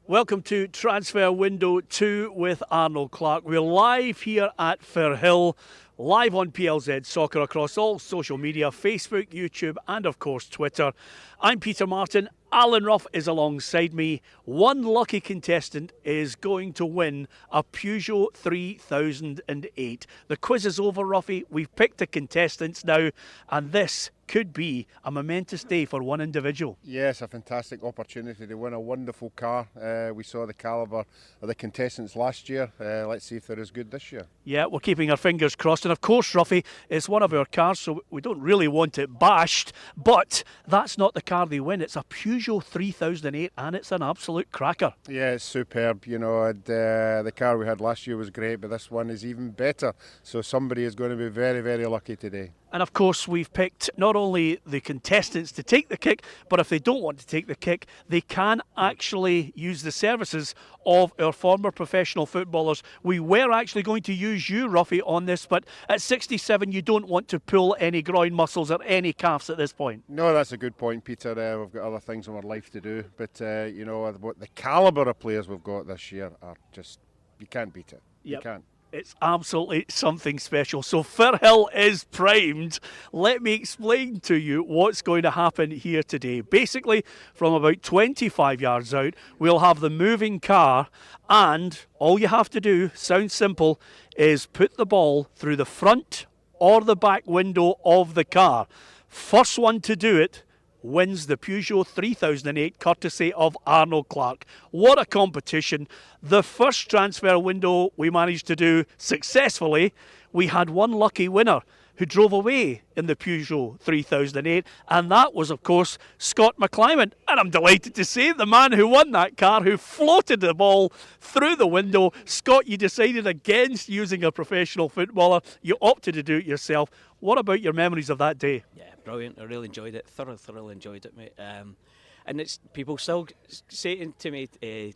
Welcome to Transfer Window 2 with Arnold Clark. We're live here at Firhill, live on PLZ Soccer across all social media, Facebook, YouTube and of course Twitter. I'm Peter Martin. Alan Ruff is alongside me. One lucky contestant is going to win a Peugeot 3008. The quiz is over, Ruffy. We've picked the contestants now, and this could be a momentous day for one individual. Yes, a fantastic opportunity to win a wonderful car. We saw the calibre of the contestants last year. Let's see if they're as good this year. Yeah, we're keeping our fingers crossed. And of course, Ruffy, it's one of our cars, so we don't really want it bashed. But that's not the car they win. It's a Peugeot 3008, and it's an absolute cracker. Yeah, it's superb. You know, the car we had last year was great, but this one is even better. So somebody is going to be very, very lucky today. And of course, we've picked not only the contestants to take the kick, but if they don't want to take the kick, they can actually use the services of our former professional footballers. We were actually going to use you, Ruffy, on this, but at 67, you don't want to pull any groin muscles or any calves at this point. No, that's a good point, Peter. We've got other things in our life to do, but you know, what the calibre of players we've got this year are just, you can't beat it. Yep. You can't. It's absolutely something special. So Firhill is primed. Let me explain to you what's going to happen here today. Basically, from about 25 yards out, we'll have the moving car, and all you have to do, sounds simple, is put the ball through the front or the back window of the car. First one to do it wins the Peugeot 3008 courtesy of Arnold Clark. What a competition. The first transfer window we managed to do successfully, we had one lucky winner who drove away in the Peugeot 3008, and that was, of course, Scott McClyman. And I'm delighted to say the man who won that car, who floated the ball through the window. Scott, you decided against using a professional footballer. You opted to do it yourself. What about your memories of that day? Yeah, brilliant. I really enjoyed it. Thoroughly enjoyed it, mate. And it's people still saying to me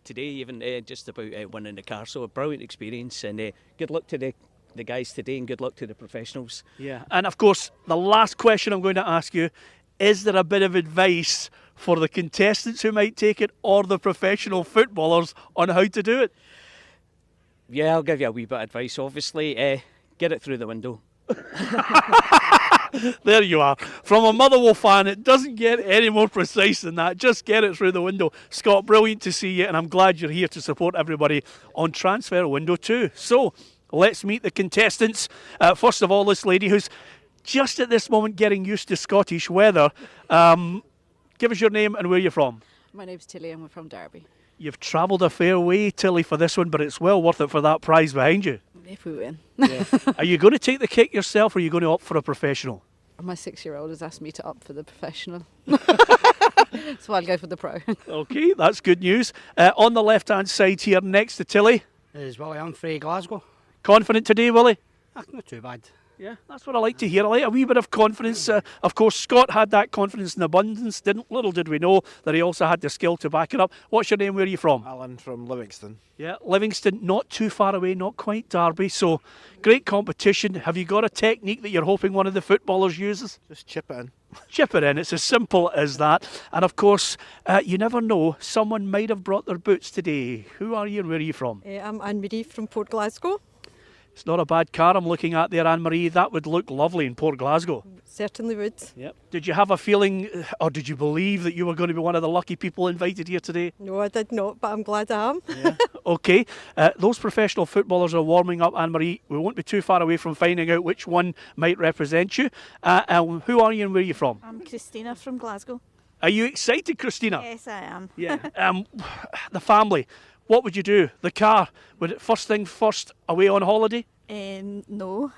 today, even just about winning the car. So a brilliant experience, and good luck to the guys today, and good luck to the professionals. Yeah, and of course, the last question I'm going to ask you, is there a bit of advice for the contestants who might take it or the professional footballers on how to do it? Yeah, I'll give you a wee bit of advice. Obviously, get it through the window. There you are. From a Motherwell fan, it doesn't get any more precise than that. Just get it through the window. Scott, brilliant to see you, and I'm glad you're here to support everybody on Transfer Window 2. So, let's meet the contestants. First of all, this lady who's just at this moment getting used to Scottish weather. Give us your name and where you're from. My name's Tilly and we're from Derby. You've travelled a fair way, Tilly, for this one, but it's well worth it for that prize behind you. If we win. Yeah. Are you going to take the kick yourself, or are you going to opt for a professional? My 6-year-old has asked me to opt for the professional. So I'll go for the pro. Okay, that's good news. On the left-hand side here, next to Tilly. Is Willie. I'm from Glasgow. Confident today, Willie? Not too bad. Yeah, that's what I like to hear. I like a wee bit of confidence. Of course, Scott had that confidence in abundance. Little did we know that he also had the skill to back it up. What's your name? Where are you from? Alan from Livingston. Yeah, Livingston, not too far away, not quite Derby. So, great competition. Have you got a technique that you're hoping one of the footballers uses? Just chip it in. Chip it in. It's as simple as that. And of course, you never know. Someone might have brought their boots today. Who are you and where are you from? I'm Anne-Marie from Port Glasgow. It's not a bad car I'm looking at there, Anne-Marie. That would look lovely in Port Glasgow. Certainly would. Yep. Did you have a feeling, or did you believe that you were going to be one of the lucky people invited here today? No, I did not, but I'm glad I am. Yeah. Okay. Those professional footballers are warming up, Anne-Marie. We won't be too far away from finding out which one might represent you. Who are you and where are you from? I'm Christina from Glasgow. Are you excited, Christina? Yes, I am. Yeah. The family. What would you do? The car, would it first thing first away on holiday? No.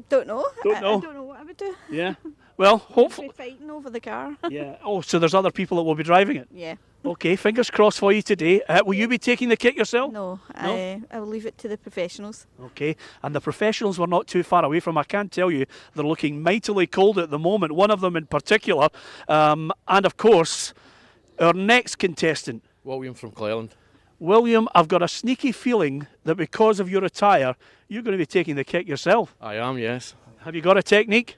Don't know. Don't know. I don't know what I would do. Yeah. Well, hopefully. We're fighting over the car. Yeah. Oh, so there's other people that will be driving it? Yeah. Okay, fingers crossed for you today. Will you be taking the kick yourself? No, No? I will leave it to the professionals. Okay, and the professionals were not too far away from. I can tell you, they're looking mightily cold at the moment, one of them in particular. And of course, our next contestant. William from Cleland. William, I've got a sneaky feeling that because of your attire, you're going to be taking the kick yourself. I am, yes. Have you got a technique?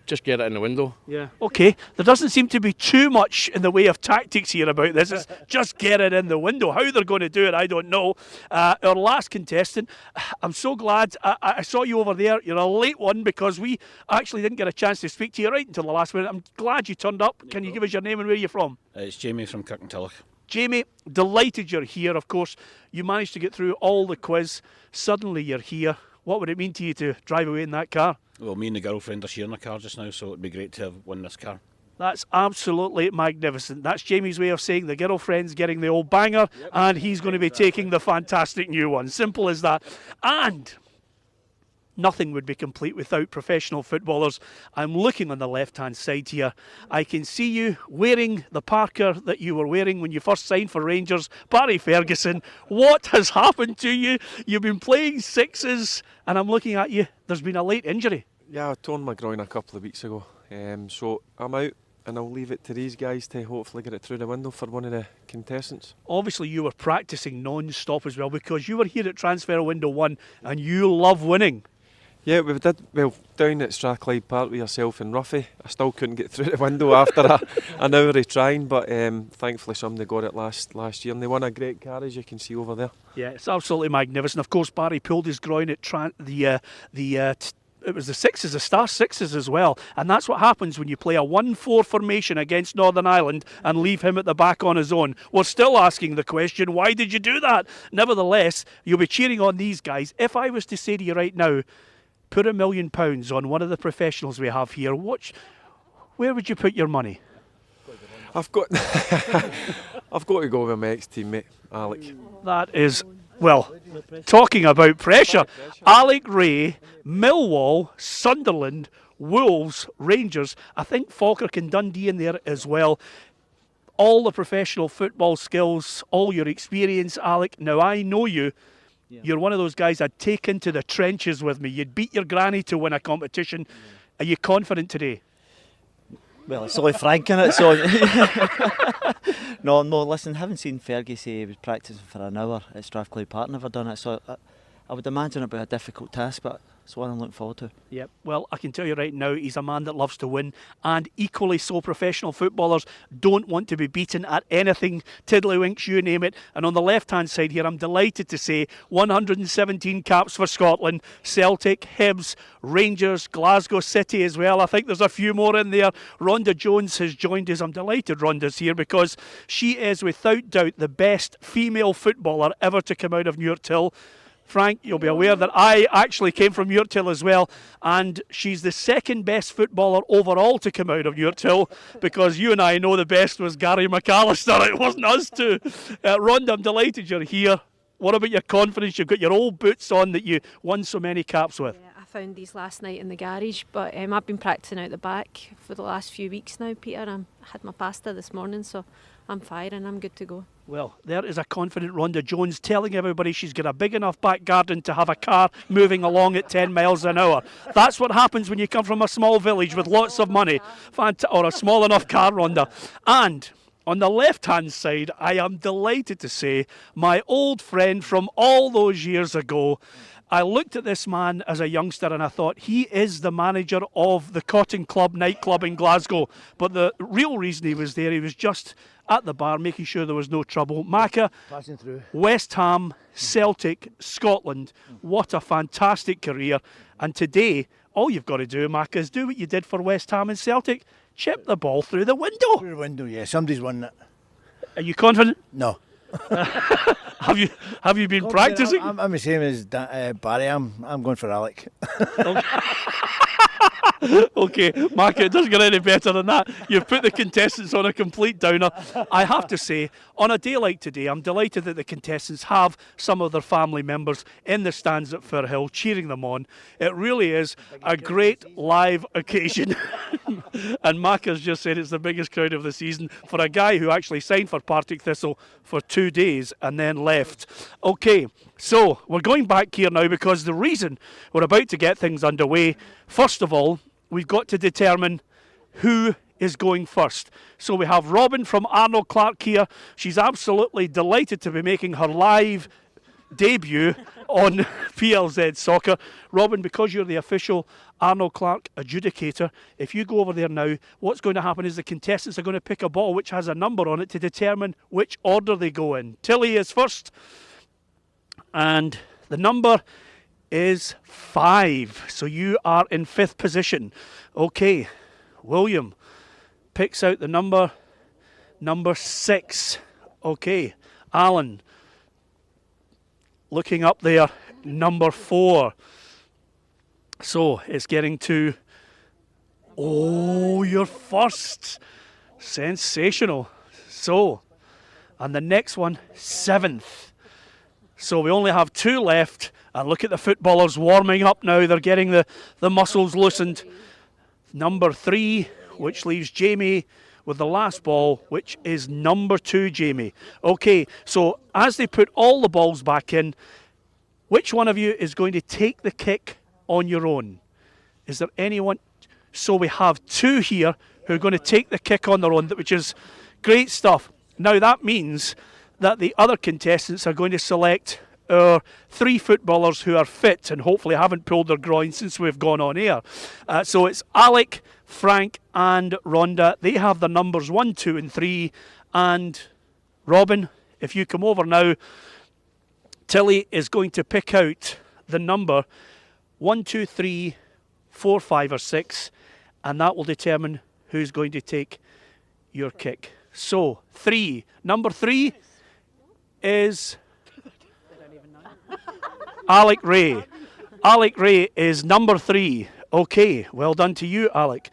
Just get it in the window. Yeah. Okay. There doesn't seem to be too much in the way of tactics here about this. It's just get it in the window. How they're going to do it, I don't know. Our last contestant, I'm so glad I saw you over there. You're a late one because we actually didn't get a chance to speak to you right until the last minute. I'm glad you turned up. Can you give us your name and where you're from? It's Jamie from Kirkintilloch. Jamie, delighted you're here. Of course, you managed to get through all the quiz. Suddenly you're here. What would it mean to you to drive away in that car? Well, me and the girlfriend are sharing a car just now, so it'd be great to have won this car. That's absolutely magnificent. That's Jamie's way of saying the girlfriend's getting the old banger, and he's going to be taking the fantastic new one. Simple as that. And nothing would be complete without professional footballers. I'm looking on the left-hand side here. I can see you wearing the Parker that you were wearing when you first signed for Rangers. Barry Ferguson, what has happened to you? You've been playing sixes, and I'm looking at you. There's been a late injury. Yeah, I torn my groin a couple of weeks ago. So I'm out, and I'll leave it to these guys to hopefully get it through the window for one of the contestants. Obviously, you were practising non-stop as well because you were here at Transfer Window 1 and you love winning. Yeah, we did well down at Strathclyde Park with yourself and Ruffy. I still couldn't get through the window after an hour of trying, but thankfully somebody got it last year, and they won a great car, as you can see over there. Yeah, it's absolutely magnificent. Of course, Barry pulled his groin at it was the sixes, the star sixes as well. And that's what happens when you play a 1-4 formation against Northern Ireland and leave him at the back on his own. We're still asking the question, why did you do that? Nevertheless, you'll be cheering on these guys. If I was to say to you right now, put £1 million on one of the professionals we have here, where would you put your money? I've got to go with my ex-teammate, Alec. That is... Well, talking about pressure, Alec Ray, Millwall, Sunderland, Wolves, Rangers, I think Falkirk and Dundee in there as well. All the professional football skills, all your experience, Alec. Now, I know you. Yeah. You're one of those guys I'd take into the trenches with me. You'd beat your granny to win a competition. Are you confident today? Well, it's only Frank in it, so... No, listen, haven't seen Fergie say he was practising for an hour at Strathclyde Park, never done it, so I would imagine it'd be a difficult task, but it's one I'm looking forward to. Yep. Well, I can tell you right now, he's a man that loves to win, and equally so professional footballers don't want to be beaten at anything, tiddlywinks, you name it. And on the left-hand side here, I'm delighted to say 117 caps for Scotland, Celtic, Hibs, Rangers, Glasgow City as well. I think there's a few more in there. Rhonda Jones has joined us. I'm delighted Rhonda's here because she is without doubt the best female footballer ever to come out of Muirtill. Frank, you'll be aware that I actually came from Muirtill as well, and she's the second best footballer overall to come out of Muirtill because you and I know the best was Gary McAllister. It wasn't us two. Rhonda, I'm delighted you're here. What about your confidence? You've got your old boots on that you won so many caps with. Yeah, I found these last night in the garage, but I've been practising out the back for the last few weeks now, Peter. I had my pasta this morning, so I'm firing. I'm good to go. Well, there is a confident Rhonda Jones telling everybody she's got a big enough back garden to have a car moving along at 10 miles an hour. That's what happens when you come from a small village with lots of money. Or a small enough car, Rhonda. And on the left-hand side, I am delighted to say my old friend from all those years ago. I looked at this man as a youngster and I thought he is the manager of the Cotton Club nightclub in Glasgow. But the real reason he was there, he was just at the bar making sure there was no trouble. Macca, passing through. West Ham, Celtic, Scotland. What a fantastic career. And today, all you've got to do, Macca, is do what you did for West Ham and Celtic. Chip the ball through the window. Through the window, yeah. Somebody's won it. Are you confident? No. Have you been practising? I'm the same as Barry. I'm going for Alec. Okay, Mark, it doesn't get any better than that. You've put the contestants on a complete downer. I have to say, on a day like today, I'm delighted that the contestants have some of their family members in the stands at Firhill cheering them on. It really is a great live occasion. And Mark has just said it's the biggest crowd of the season for a guy who actually signed for Partick Thistle for 2 days and then left. Okay, so we're going back here now because the reason we're about to get things underway, first of all, we've got to determine who is going first. So we have Robin from Arnold Clark here. She's absolutely delighted to be making her live debut on PLZ Soccer. Robin, because you're the official Arnold Clark adjudicator, if you go over there now, what's going to happen is the contestants are going to pick a ball which has a number on it to determine which order they go in. Tilly is first, and the number is 5. So you are in 5th position. Okay, William picks out the number 6. Okay, Alan looking up there, number 4. So it's getting to, oh, you're first. Sensational. So, and the next one, 7th. So we only have 2 left. And look at the footballers warming up now. They're getting the muscles loosened. Number 3, which leaves Jamie with the last ball, which is number 2, Jamie. Okay, so as they put all the balls back in, which one of you is going to take the kick on your own? Is there anyone? So we have 2 here who are going to take the kick on their own, which is great stuff. Now that means that the other contestants are going to select our 3 footballers who are fit and hopefully haven't pulled their groin since we've gone on air. So it's Alec, Frank and Rhonda. They have the numbers 1, 2 and 3. And Robin, if you come over now, Tilly is going to pick out the number 1, 2, 3, 4, 5 or 6, and that will determine who's going to take your kick. So 3, number 3 is Alec Ray. Alec Ray is number 3. Okay, well done to you, Alec.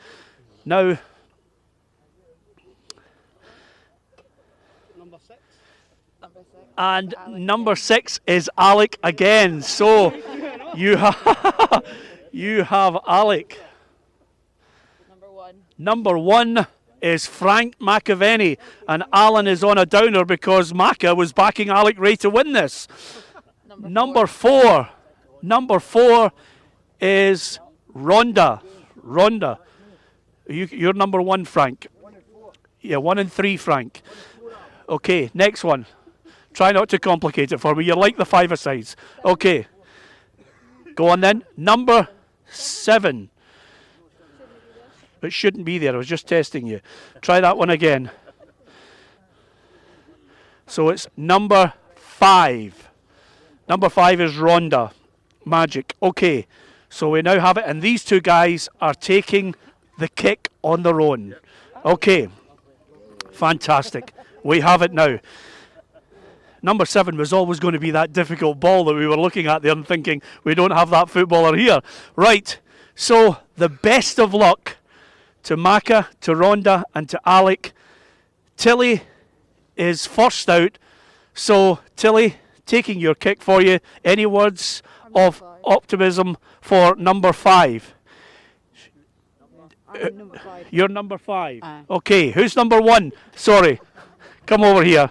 Now, and number 6 is Alec again. So you have Alec. Number 1 is Frank McAvennie, and Alan is on a downer because Macca was backing Alec Ray to win this. Number 4 is Rhonda. Rhonda, you're number 1, Frank. Yeah, 1 and 3, Frank. Okay, next one. Try not to complicate it for me. You're like the 5-a-sides. Okay. Go on then. Number 7. It shouldn't be there. I was just testing you. Try that one again. So it's number 5. Number 5 is Rhonda. Magic. Okay. So we now have it. And these 2 guys are taking the kick on their own. Okay. Fantastic. We have it now. Number 7 was always going to be that difficult ball that we were looking at there and thinking, we don't have that footballer here. Right, so the best of luck to Macca, to Rhonda and to Alec. Tilly is first out. So, Tilly, taking your kick for you. Any words of optimism for number 5? Number 5. You're number 5. Okay, who's number 1? Sorry, come over here.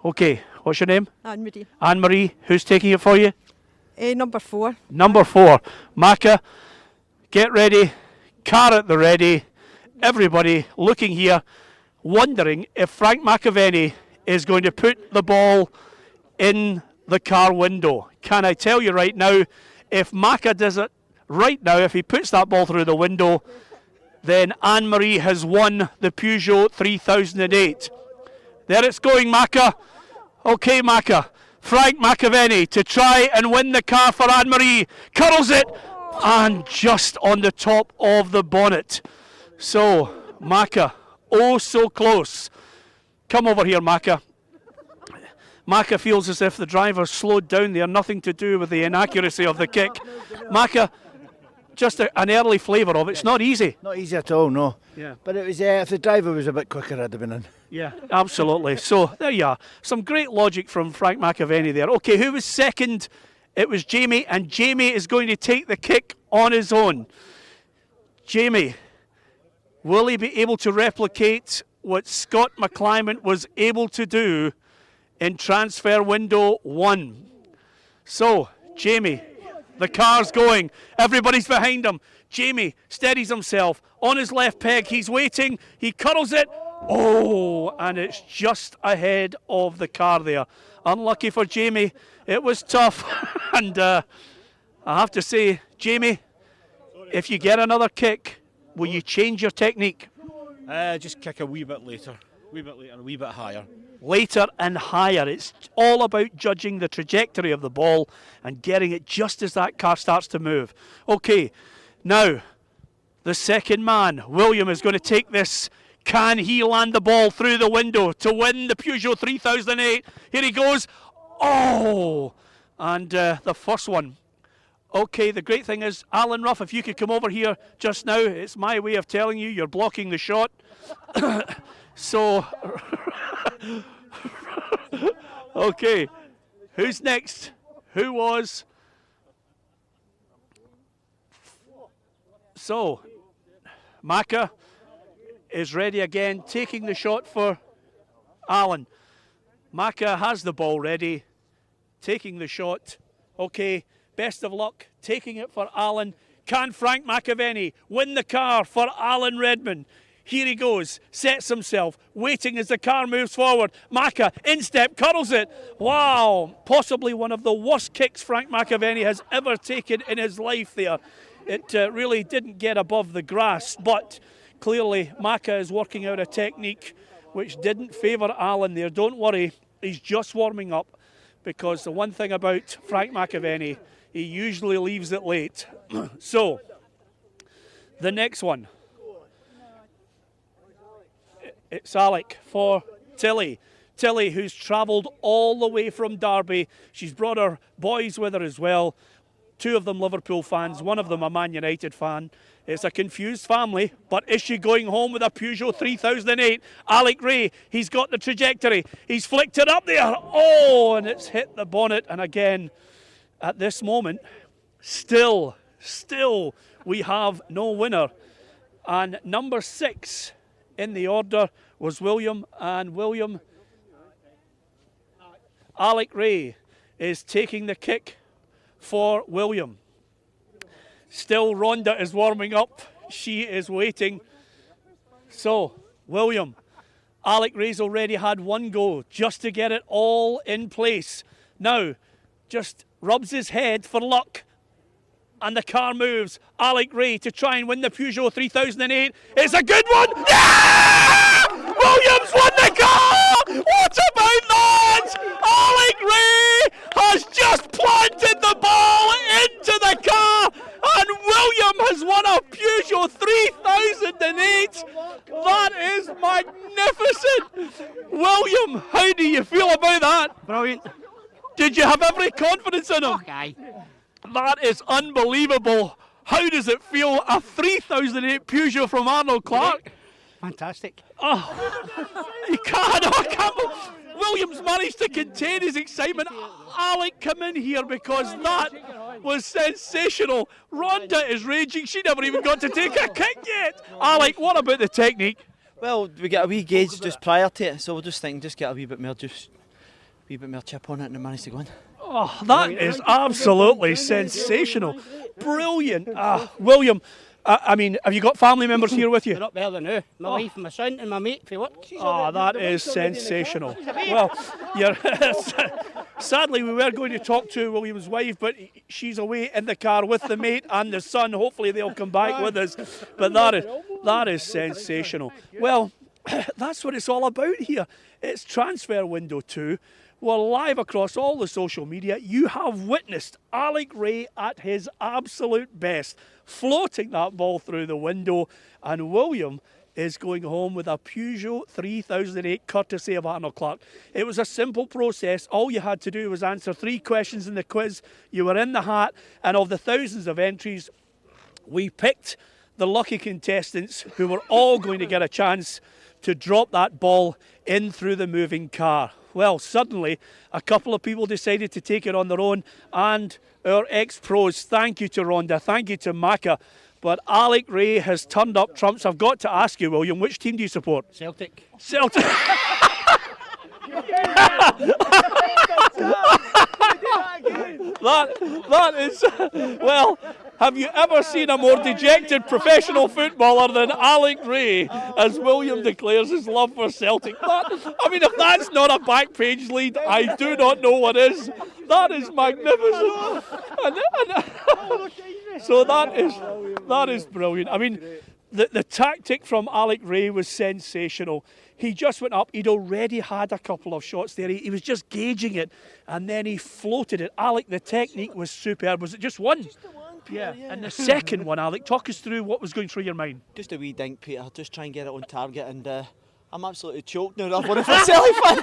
Okay, what's your name? Anne-Marie. Anne-Marie, who's taking it for you? Number 4. Number 4. Macca, get ready. Car at the ready. Everybody looking here, wondering if Frank McAvennie is going to put the ball in the car window. Can I tell you right now, if Macca does it right now, if he puts that ball through the window, then Anne-Marie has won the Peugeot 3008. There it's going, Macca. Okay, Macca. Frank McAvennie to try and win the car for Anne-Marie. Curls it, and just on the top of the bonnet. So, Macca, oh so close. Come over here, Macca. Macca feels as if the driver slowed down there, nothing to do with the inaccuracy of the kick. Macca, just an early flavour of it. It's not easy. Not easy at all, no. Yeah. But it was if the driver was a bit quicker, I'd have been in. Yeah, absolutely. So there you are. Some great logic from Frank McAvennie there. Okay, who was second? It was Jamie, and Jamie is going to take the kick on his own. Jamie, will he be able to replicate what Scott McClymont was able to do in transfer window 1? So, Jamie, the car's going. Everybody's behind him. Jamie steadies himself on his left peg. He's waiting. He curls it. Oh, and it's just ahead of the car there. Unlucky for Jamie. It was tough. And I have to say, Jamie, if you get another kick, will you change your technique? Just kick a wee bit later. And a wee bit higher. Later and higher. It's all about judging the trajectory of the ball and getting it just as that car starts to move. Okay, now the second man, William, is going to take this. Can he land the ball through the window to win the Peugeot 3008? Here he goes. Oh! And the first one. Okay, the great thing is, Alan Ruff, if you could come over here just now, it's my way of telling you you're blocking the shot. So, okay, who's next? Who was? So, Macca is ready again, taking the shot for Alan. Macca has the ball ready, taking the shot. Okay, best of luck, taking it for Alan. Can Frank McAvennie win the car for Alan Redmond? Here he goes, sets himself, waiting as the car moves forward. Macca, instep, curls it. Wow, possibly one of the worst kicks Frank McAvennie has ever taken in his life there. It really didn't get above the grass, but clearly Macca is working out a technique which didn't favour Alan there. Don't worry, he's just warming up, because the one thing about Frank McAvennie, he usually leaves it late. So, the next one. It's Alec for Tilly. Tilly, who's travelled all the way from Derby. She's brought her boys with her as well. Two of them Liverpool fans, one of them a Man United fan. It's a confused family, but is she going home with a Peugeot 3008? Alec Ray, he's got the trajectory. He's flicked it up there. Oh, and it's hit the bonnet. And again, at this moment, still, we have no winner. And number 6 in the order was William, and William, Alec Ray is taking the kick for William. Still, Rhonda is warming up. She is waiting. So, William, Alec Ray's already had one go just to get it all in place. Now, just rubs his head for luck. And the car moves. Alec Ray to try and win the Peugeot 3008. It's a good one. Yeah! Williams won the car! What about that? Alec Ray has just planted the ball into the car, and William has won a Peugeot 3008. That is magnificent. William, how do you feel about that? Brilliant. Did you have every confidence in him? Okay. That is unbelievable. How does it feel? A 3008 Peugeot from Arnold Clark? Fantastic. Oh, he can't. I can't. Williams managed to contain his excitement. Alec, come in here, because that was sensational. Rhonda is raging. She never even got to take a kick yet. Alec, what about the technique? Well, we get a wee gauge just prior to it, so we're just thinking, just get a wee bit more chip on it, and manage to go in. Oh, that is absolutely sensational. Brilliant. William, I mean, have you got family members here with you? They're up there now. My wife and my son and my mate for work. That is sensational. Well, sadly, we were going to talk to William's wife, but she's away in the car with the mate and the son. Hopefully they'll come back with us. But that is sensational. Well, that's what it's all about here. It's transfer window 2. We're live across all the social media. You have witnessed Alec Ray at his absolute best, floating that ball through the window, and William is going home with a Peugeot 3008 courtesy of Arnold Clark. It was a simple process. All you had to do was answer 3 questions in the quiz. You were in the hat, and of the thousands of entries, we picked the lucky contestants who were all going to get a chance to drop that ball in through the moving car. Well, suddenly, a couple of people decided to take it on their own, and our ex-pros, thank you to Rhonda, thank you to Macca, but Alec Ray has turned up trumps. I've got to ask you, William, which team do you support? Celtic. Celtic! that is, well, Have you ever seen a more dejected professional footballer than Alec Ray as William declares his love for Celtic? If that's not a back page lead, I do not know what is. That is magnificent. So that is brilliant. I mean, the tactic from Alec Ray was sensational. He just went up. He'd already had a couple of shots there. He was just gauging it, and then he floated it. Alec, the technique was superb. Was it just one? Just the one, Peter, yeah. And the second one, Alec, talk us through what was going through your mind. Just a wee dink, Peter. Just try and get it on target, and I'm absolutely choked now. I've won it for a Celtic fan.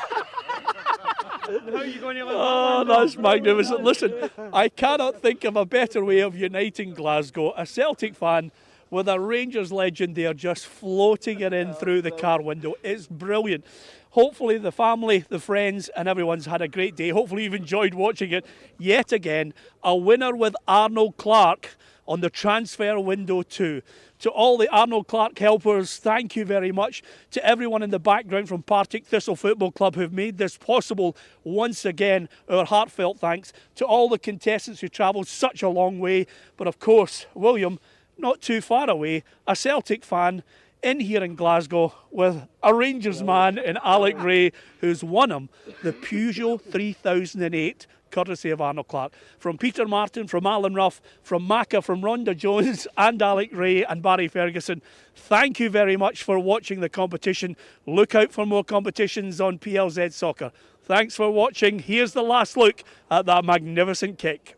How are you going to Oh, that's magnificent. Listen, I cannot think of a better way of uniting Glasgow. A Celtic fan with a Rangers legend there just floating it in through the car window. It's brilliant. Hopefully the family, the friends and everyone's had a great day. Hopefully you've enjoyed watching it. Yet again, a winner with Arnold Clark on the transfer window too. To all the Arnold Clark helpers, thank you very much. To everyone in the background from Partick Thistle Football Club who've made this possible, once again, our heartfelt thanks. To all the contestants who travelled such a long way. But of course, William, not too far away, a Celtic fan in here in Glasgow with a Rangers man in Alec Ray who's won him the Peugeot 3008 courtesy of Arnold Clark. From Peter Martin, from Alan Ruff, from Macca, from Rhonda Jones and Alec Ray and Barry Ferguson, thank you very much for watching the competition. Look out for more competitions on PLZ Soccer. Thanks for watching. Here's the last look at that magnificent kick.